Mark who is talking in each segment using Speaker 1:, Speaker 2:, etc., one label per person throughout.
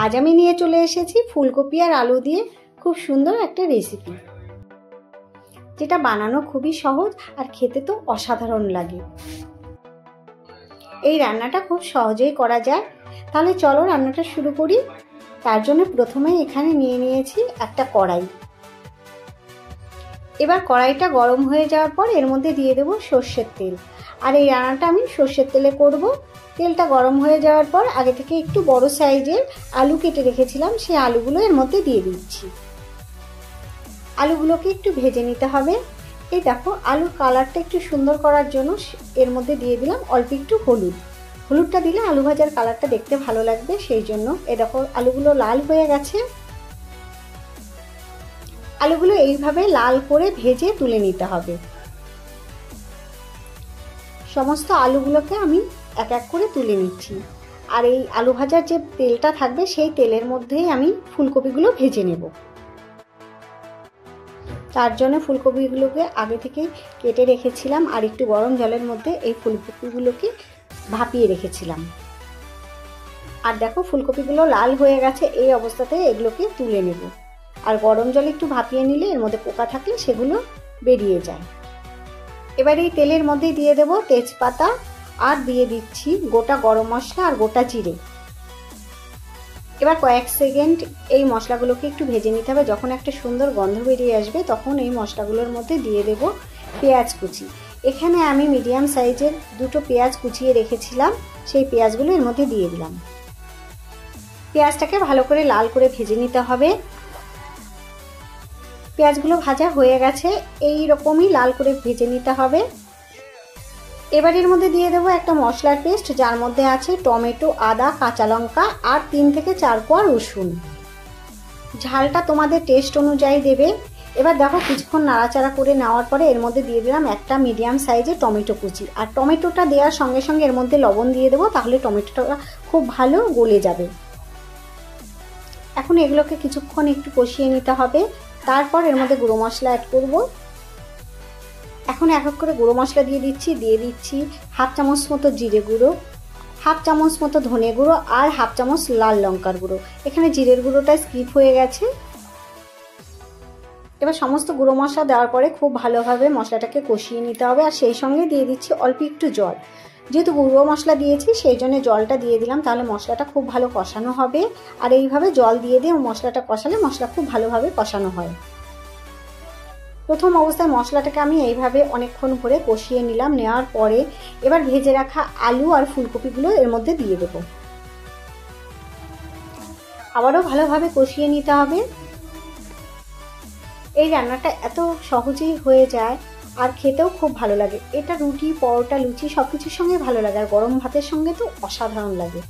Speaker 1: আজ আমি নিয়ে চলে এসেছি ফুলকপি আর আলু দিয়ে খুব সুন্দর একটা রেসিপি, যেটা বানানো খুবই সহজ আর খেতে তো অসাধারণ লাগে। এই রান্নাটা খুব সহজেই করা যায়। তাহলে চলো রান্নাটা শুরু করি। তার জন্য প্রথমে এখানে নিয়ে নিয়েছি একটা কড়াই। এবার কড়াইটা গরম হয়ে যাওয়ার পর এর মধ্যে দিয়ে দেবো সর্ষের তেল। আর এই রান্নাটা আমি সর্ষের তেলে করব। তেলটা গরম হয়ে যাওয়ার পর আগে থেকে একটু বড় সাইজের আলু কেটে রেখেছিলাম, সেই আলুগুলো এর মধ্যে দিয়ে দিচ্ছি। আলুগুলোকে একটু ভেজে নিতে হবে। এই দেখো, আলুর কালারটা একটু সুন্দর করার জন্য এর মধ্যে দিয়ে দিলাম অল্প একটু হলুদ। হলুদটা দিলে আলু ভাজার কালারটা দেখতে ভালো লাগবে, সেই জন্য। এই দেখো, আলুগুলো লাল হয়ে গেছে। আলুগুলো এইভাবে লাল করে ভেজে তুলে নিতে হবে। সমস্ত আলুগুলোকে আমি এক এক করে তুলে নিচ্ছি। আর এই আলু ভাজার যে তেলটা থাকবে সেই তেলের মধ্যেই আমি ফুলকপিগুলো ভেজে নেব। তার জন্য ফুলকপিগুলোকে আগে থেকে কেটে রেখেছিলাম আর একটু গরম জলের মধ্যে এই ফুলকপিগুলোকে ভাপিয়ে রেখেছিলাম। আর দেখো, ফুলকপিগুলো লাল হয়ে গেছে। এই অবস্থাতে এগুলোকে তুলে নেব। আর গরম জলে একটু ভাপিয়ে নিলে এর মধ্যে পোকা থাকলে সেগুলো বেরিয়ে যায়। এবার এই তেলের মধ্যে দিয়ে দেব তেজপাতা আর দিয়ে দিচ্ছি গোটা গরম মশলা আর গোটা জিরে। এবার কয়েক সেকেন্ড এই মশলাগুলোকে একটু ভেজে নিতে হবে। যখন একটা সুন্দর গন্ধ বেরিয়ে আসবে তখন এই মশলাগুলোর মধ্যে দিয়ে দেব পেঁয়াজ কুচি। এখানে আমি মিডিয়াম সাইজের দুটো পেঁয়াজ কুচিয়ে রেখেছিলাম, সেই পেঁয়াজগুলো এর মধ্যে দিয়ে দিলাম। পেঁয়াজটাকে ভালো করে লাল করে ভেজে নিতে হবে। পেঁয়াজগুলো ভাজা হয়ে গেছে, এই রকমই লাল করে ভেজে নিতে হবে। এবার এর মধ্যে দিয়ে দেবো একটা মশলার পেস্ট, যার মধ্যে আছে টমেটো, আদা, কাঁচা লঙ্কা আর 3 থেকে 4 কোয়া রসুন। ঝালটা তোমাদের টেস্ট অনুযায়ী দেবে। এবার দেখো, কিছুক্ষণ নাড়াচাড়া করে নেওয়ার পরে এর মধ্যে দিয়ে দিলাম একটা মিডিয়াম সাইজের টমেটো কুচি। আর টমেটোটা দেওয়ার সঙ্গে সঙ্গে এর মধ্যে লবণ দিয়ে দেবো, তাহলে টমেটোটা খুব ভালো গলে যাবে। এখন এগুলোকে কিছুক্ষণ একটু কষিয়ে নিতে হবে। তারপর এর মধ্যে গুঁড়ো মশলা অ্যাড করব। এখন এক এক করে গুঁড়ো মশলা দিয়ে দিচ্ছি হাফ চামচ মতো জিরে গুঁড়ো, হাফ চামচ মতো ধনে গুঁড়ো আর হাফ চামচ লাল লঙ্কার গুঁড়ো। এখানে জিরের গুঁড়োটা স্কিপ হয়ে গেছে। এবার সমস্ত গুঁড়ো মশলা দেওয়ার পরে খুব ভালোভাবে মশলাটাকে কষিয়ে নিতে হবে। আর সেই সঙ্গে দিয়ে দিচ্ছি অল্প একটু জল। যেহেতু গুঁড়ো মশলা দিয়েছি সেই জন্য জলটা দিয়ে দিলাম, তাহলে মশলাটা খুব ভালো কষানো হবে। আর এইভাবে জল দিয়ে মশলাটা কষালে মশলা খুব ভালোভাবে কষানো হয়। প্রথম অবস্থায় মশলাটাকে আমি এইভাবে অনেকক্ষণ ধরে কষিয়ে নিলাম। নেওয়ার পরে এবার ভেজে রাখা আলু আর ফুলকপিগুলো এর মধ্যে দিয়ে দেব। আবারও ভালোভাবে কষিয়ে নিতে হবে। এই রান্নাটা এত সহজেই হয়ে যায় আর খেতেও খুব ভালো লাগে। এটা রুটি, পরোটা, লুচি সব কিছুর সঙ্গে ভালো লাগে, আর গরম ভাতের সঙ্গে তো অসাধারণ লাগে।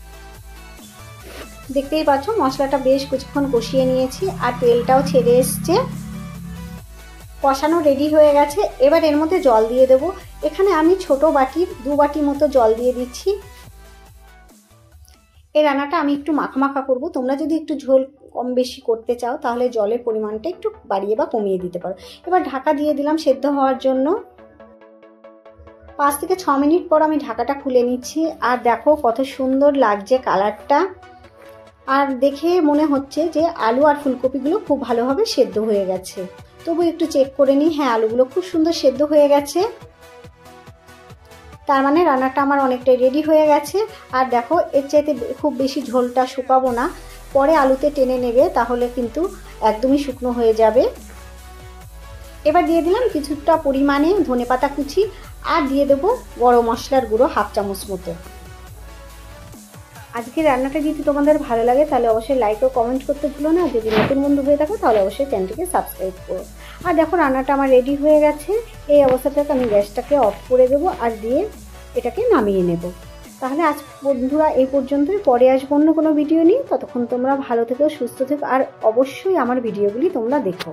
Speaker 1: দেখতেই পাচ্ছ মশলাটা বেশ কিছুক্ষণ কষিয়ে নিয়েছি আর তেলটাও ছেড়ে এসছে। কষানো রেডি হয়ে গেছে। এবার এর মধ্যে জল দিয়ে দেব। এখানে আমি ছোট বাটির 2 বাটি মতো জল দিয়ে দিচ্ছি। এই রান্নাটা আমি একটু মাখা মাখা করব। তোমরা যদি একটু ঝোল কম বেশি করতে চাও তাহলে জলের পরিমাণটা একটু বাড়িয়ে বা কমিয়ে দিতে পারো। এবার ঢাকা দিয়ে দিলাম সেদ্ধ হওয়ার জন্য। 5 থেকে 6 মিনিট পর আমি ঢাকাটা খুলে নিচ্ছি। আর দেখো কত সুন্দর লাগছে কালারটা। আর দেখে মনে হচ্ছে যে আলু আর ফুলকপিগুলো খুব ভালোভাবে সেদ্ধ হয়ে গেছে। তবু একটু চেক করে নিই। হ্যাঁ, আলুগুলো খুব সুন্দর সেদ্ধ হয়ে গেছে। তার মানে রান্নাটা আমার অনেকটাই রেডি হয়ে গেছে। আর দেখো, এর চাইতে খুব বেশি ঝোলটা শুকাবো না, পরে আলুতে টেনে নেবে, তাহলে কিন্তু একদমই শুকনো হয়ে যাবে। এবার দিয়ে দিলাম কিছুটা পরিমাণে ধনেপাতা কুচি আর দিয়ে দেবো গরম মশলার গুঁড়ো হাফ চামচ মতো। আজকে রান্নাটা যদি তোমাদের ভালো লাগে তাহলে অবশ্যই লাইক ও কমেন্ট করতে ভুলো না। যদি নতুন বন্ধু হয়ে থাকো তাহলে অবশ্যই চ্যানেলটিকে সাবস্ক্রাইব করো। আর দেখো, রান্নাটা আমার রেডি হয়ে গেছে। এই অবস্থাটাকে আমি গ্যাসটাকে অফ করে দেবো আর দিয়ে এটাকে নামিয়ে নেব। তাহলে আজ বন্ধুরা এই পর্যন্তই। পরে আসবো অন্য কোনো ভিডিও নিয়ে। ততক্ষণ তোমরা ভালো থেকো, সুস্থ থেকো আর অবশ্যই আমার ভিডিওগুলি তোমরা দেখো।